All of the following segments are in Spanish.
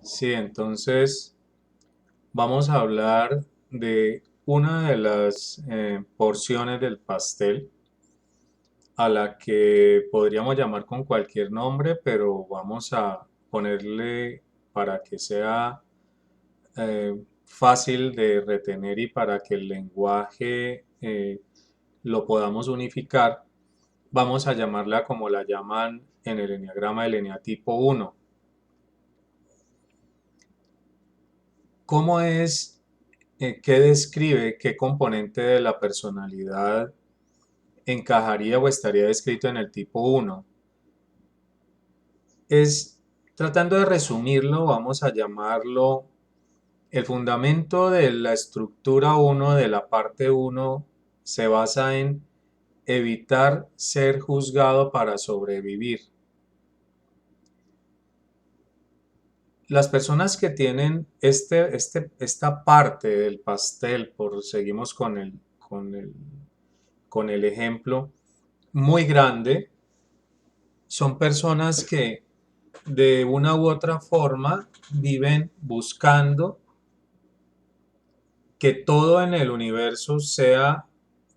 Sí, entonces vamos a hablar de una de las porciones del pastel a la que podríamos llamar con cualquier nombre, pero vamos a ponerle para que sea fácil de retener y para que el lenguaje lo podamos unificar, vamos a llamarla como la llaman en el eneagrama del eneatipo 1. ¿Cómo es, qué describe, qué componente de la personalidad encajaría o estaría descrito en el tipo 1? Es, tratando de resumirlo, vamos a llamarlo el fundamento de la estructura 1 de la parte 1 se basa en evitar ser juzgado para sobrevivir. Las personas que tienen esta parte del pastel, por seguimos con el ejemplo, muy grande, son personas que de una u otra forma viven buscando que todo en el universo sea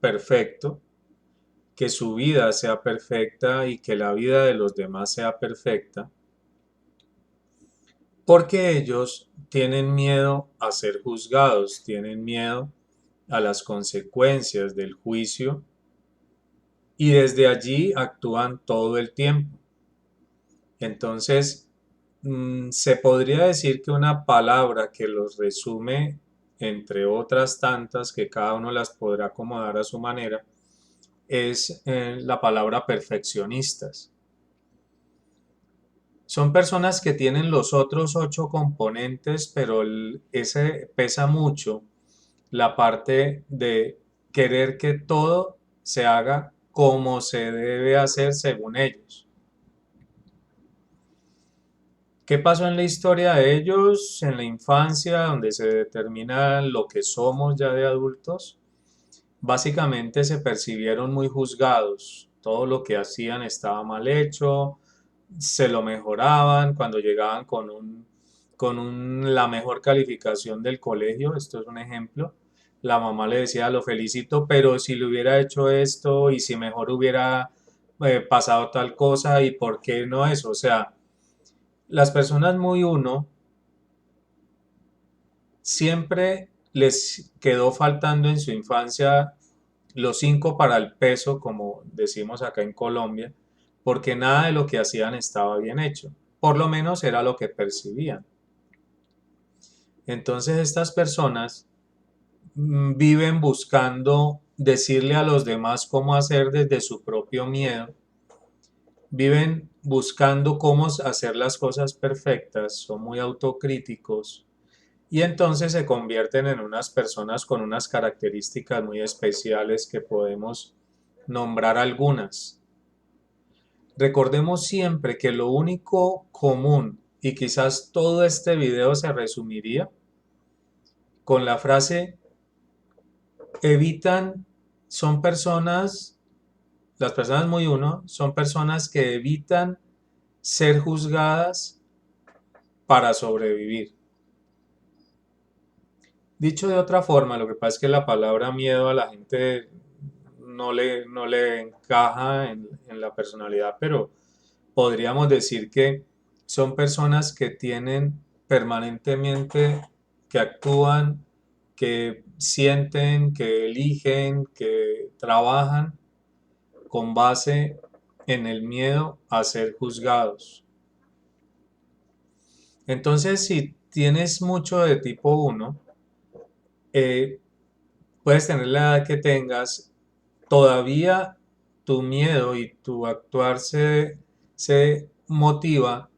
perfecto, que su vida sea perfecta y que la vida de los demás sea perfecta, porque ellos tienen miedo a ser juzgados, tienen miedo a las consecuencias del juicio y desde allí actúan todo el tiempo. Entonces, se podría decir que una palabra que los resume, entre otras tantas que cada uno las podrá acomodar a su manera, es la palabra perfeccionistas. Son personas que tienen los otros 8 componentes, pero ese pesa mucho la parte de querer que todo se haga como se debe hacer según ellos. ¿Qué pasó en la historia de ellos en la infancia, donde se determina lo que somos ya de adultos? Básicamente se percibieron muy juzgados. Todo lo que hacían estaba mal hecho, se lo mejoraban cuando llegaban la mejor calificación del colegio. Esto es un ejemplo. La mamá le decía, lo felicito, pero si le hubiera hecho esto y si mejor hubiera pasado tal cosa y por qué no eso. O sea, las personas muy uno siempre les quedó faltando en su infancia los 5 para el peso, como decimos acá en Colombia, porque nada de lo que hacían estaba bien hecho. Por lo menos era lo que percibían. Entonces estas personas viven buscando decirle a los demás cómo hacer desde su propio miedo, viven buscando cómo hacer las cosas perfectas, son muy autocríticos y entonces se convierten en unas personas con unas características muy especiales que podemos nombrar algunas. Recordemos siempre que lo único común, y quizás todo este video se resumiría con la frase, evitan, son personas, las personas muy uno, son personas que evitan ser juzgadas para sobrevivir. Dicho de otra forma, lo que pasa es que la palabra miedo a la gente no le encaja en la personalidad, pero podríamos decir que son personas que tienen permanentemente, que actúan, que sienten, que eligen, que trabajan con base en el miedo a ser juzgados. Entonces, si tienes mucho de tipo uno, eh, puedes tener la edad que tengas, todavía tu miedo y tu actuar se motiva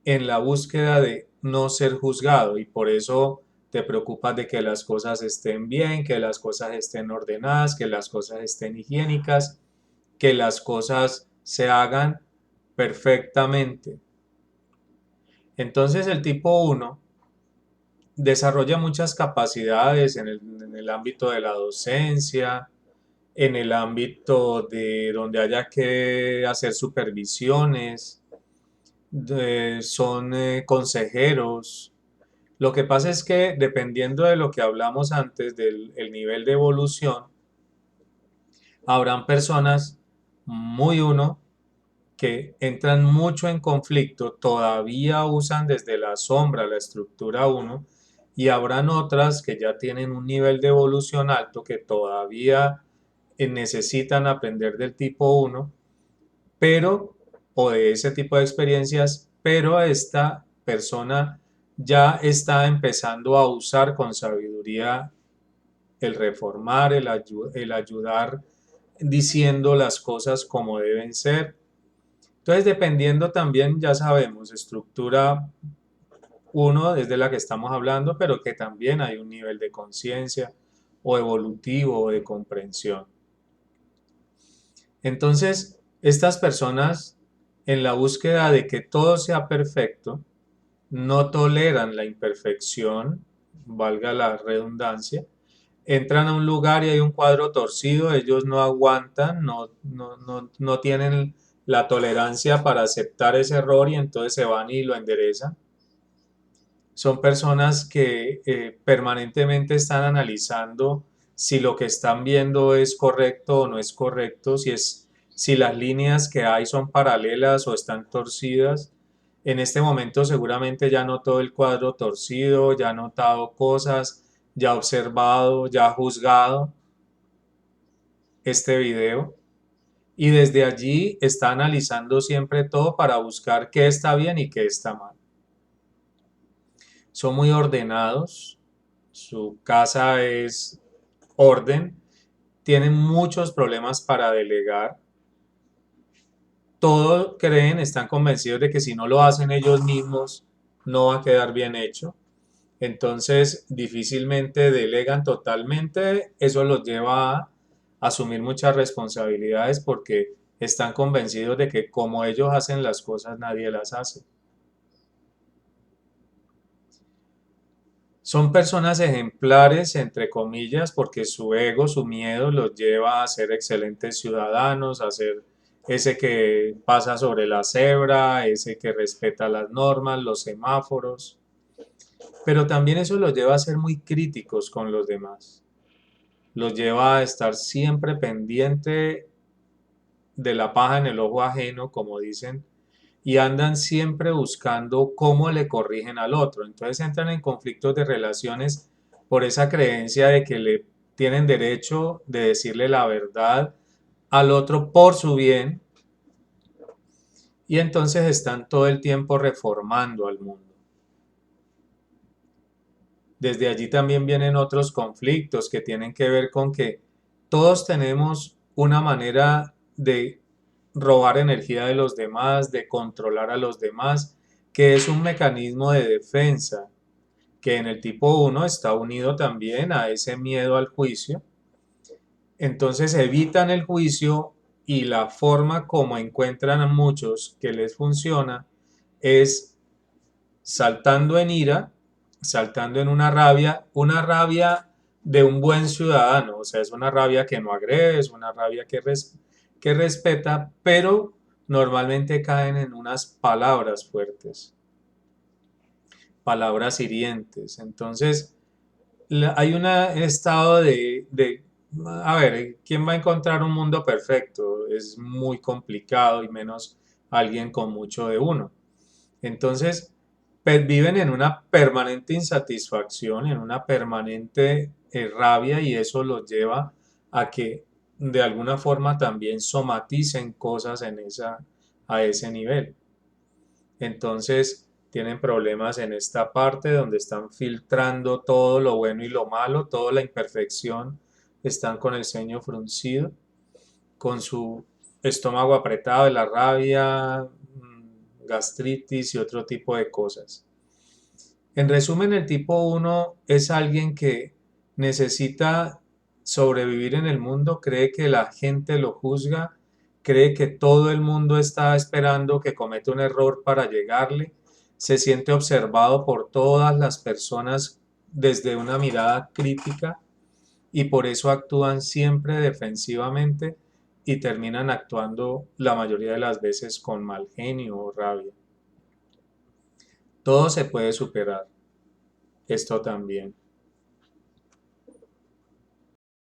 en la búsqueda de no ser juzgado y por eso te preocupas de que las cosas estén bien, que las cosas estén ordenadas, que las cosas estén higiénicas, que las cosas se hagan perfectamente. Entonces el tipo uno desarrolla muchas capacidades en el ámbito de la docencia, en el ámbito de donde haya que hacer supervisiones, son consejeros. Lo que pasa es que dependiendo de lo que hablamos antes del el nivel de evolución, habrán personas muy uno que entran mucho en conflicto, todavía usan desde la sombra la estructura uno y habrán otras que ya tienen un nivel de evolución alto que todavía necesitan aprender del tipo uno, pero, o de ese tipo de experiencias, pero esta persona ya está empezando a usar con sabiduría el reformar, el ayudar diciendo las cosas como deben ser. Entonces, dependiendo también, ya sabemos, estructura uno es de la que estamos hablando, pero que también hay un nivel de conciencia o evolutivo o de comprensión. Entonces, estas personas, en la búsqueda de que todo sea perfecto, no toleran la imperfección, valga la redundancia, entran a un lugar y hay un cuadro torcido, ellos no aguantan, no tienen la tolerancia para aceptar ese error y entonces se van y lo enderezan. Son personas que permanentemente están analizando si lo que están viendo es correcto o no es correcto, si las líneas que hay son paralelas o están torcidas. En este momento seguramente ya notó el cuadro torcido, ya ha notado cosas, ya ha observado, ya ha juzgado este video y desde allí está analizando siempre todo para buscar qué está bien y qué está mal. Son muy ordenados, su casa es orden, tienen muchos problemas para delegar, todo creen, están convencidos de que si no lo hacen ellos mismos no va a quedar bien hecho, entonces difícilmente delegan totalmente, eso los lleva a asumir muchas responsabilidades porque están convencidos de que como ellos hacen las cosas nadie las hace. Son personas ejemplares, entre comillas, porque su ego, su miedo los lleva a ser excelentes ciudadanos, a ser ese que pasa sobre la cebra, ese que respeta las normas, los semáforos, pero también eso los lleva a ser muy críticos con los demás, los lleva a estar siempre pendiente de la paja en el ojo ajeno, como dicen, y andan siempre buscando cómo le corrigen al otro. Entonces entran en conflictos de relaciones por esa creencia de que le tienen derecho de decirle la verdad al otro por su bien y entonces están todo el tiempo reformando al mundo. Desde allí también vienen otros conflictos que tienen que ver con que todos tenemos una manera de robar energía de los demás, de controlar a los demás, que es un mecanismo de defensa, que en el tipo uno está unido también a ese miedo al juicio. Entonces evitan el juicio y la forma como encuentran a muchos que les funciona es saltando en ira, saltando en una rabia de un buen ciudadano, o sea, es una rabia que no agrede, es una rabia que respeta, pero normalmente caen en unas palabras fuertes, palabras hirientes. Entonces, hay un estado a ver, ¿quién va a encontrar un mundo perfecto? Es muy complicado y menos alguien con mucho de uno. Entonces, viven en una permanente insatisfacción, en una permanente rabia y eso los lleva a que de alguna forma también somaticen cosas a ese nivel. Entonces, tienen problemas en esta parte donde están filtrando todo lo bueno y lo malo, toda la imperfección, están con el ceño fruncido, con su estómago apretado de la rabia, gastritis y otro tipo de cosas. En resumen, el tipo uno es alguien que necesita sobrevivir en el mundo, cree que la gente lo juzga, cree que todo el mundo está esperando que cometa un error para llegarle, se siente observado por todas las personas desde una mirada crítica y por eso actúan siempre defensivamente y terminan actuando la mayoría de las veces con mal genio o rabia. todo se puede superar, esto también.